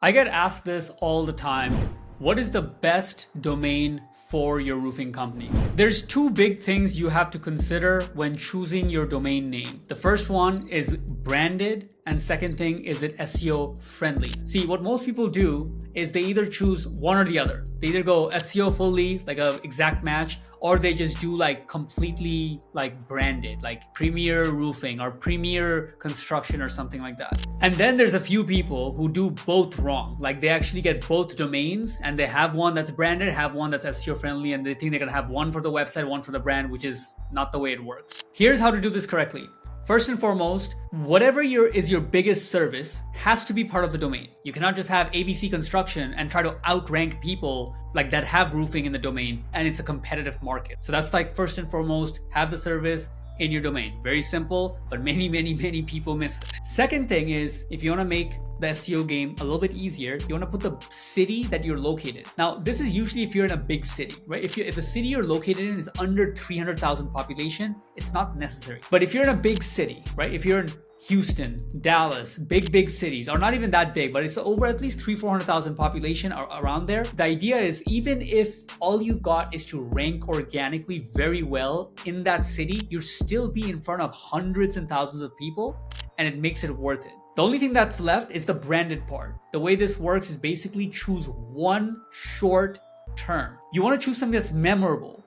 I get asked this all the time. What is the best domain for your roofing company? There's two big things you have to consider when choosing your domain name. The first one is branded, and second thing is it SEO friendly. See, what most people do is they either choose one or the other. They either go SEO fully, like a exact match, or they just do like completely like branded, like Premier Roofing or Premier Construction or something like that. And then there's a few people who do both wrong. Like they actually get both domains and they have one that's branded, have one that's SEO friendly, and they think they're gonna have one for the website, one for the brand, which is not the way it works. Here's how to do this correctly. First and foremost, whatever is your biggest service has to be part of the domain. You cannot just have ABC Construction and try to outrank people like that have roofing in the domain, and it's a competitive market. So that's like first and foremost, have the service in your domain. Very simple, but many people miss it. Second thing is, if you want to make the SEO game a little bit easier, you want to put the city that you're located. Now, this is usually if you're in a big city, right? If the city you're located in is under 300,000 population, it's not necessary. But if you're in a big city, right? If you're in Houston, Dallas, big cities, or not even that big, but it's over at least 400,000 population or around there. The idea is even if all you got is to rank organically very well in that city, you'll still be in front of hundreds and thousands of people, and it makes it worth it. The only thing that's left is the branded part. The way this works is basically choose one short term. You want to choose something that's memorable,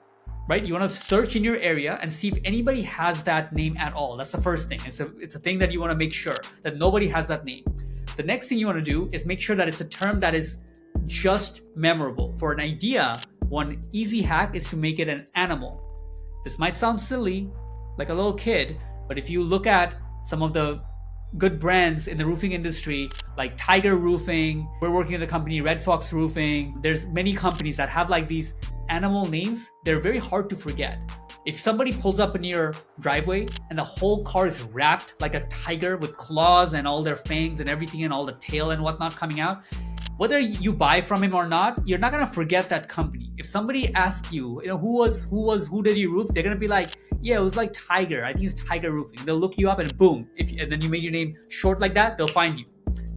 right? You want to search in your area and see if anybody has that name at all. That's the first thing. It's a thing that you want to make sure that nobody has that name. The next thing you want to do is make sure that it's a term that is just memorable. For an idea, one easy hack is to make it an animal. This might sound silly, like a little kid, but if you look at some of the good brands in the roofing industry, like Tiger Roofing, we're working with a company, Red Fox Roofing. There's many companies that have like these animal names. They're very hard to forget. If somebody pulls up in your driveway and the whole car is wrapped like a tiger with claws and all their fangs and everything and all the tail and whatnot coming out, whether you buy from him or not, you're not gonna forget that company. If somebody asks you, who did you roof? They're gonna be like, yeah, it was like Tiger. I think it's Tiger Roofing. They'll look you up and boom. And then you made your name short like that, they'll find you.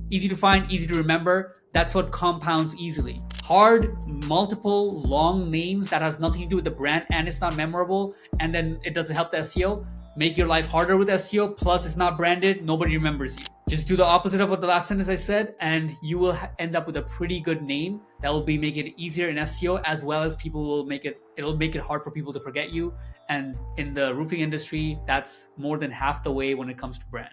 Easy to find, easy to remember. That's what compounds easily. Hard, multiple, long names that has nothing to do with the brand and it's not memorable, and then it doesn't help the SEO. Make your life harder with SEO, plus it's not branded, nobody remembers you. Just do the opposite of what the last sentence I said, and you will end up with a pretty good name that will make it easier in SEO, as well as it'll make it hard for people to forget you. And in the roofing industry, that's more than half the way when it comes to brand.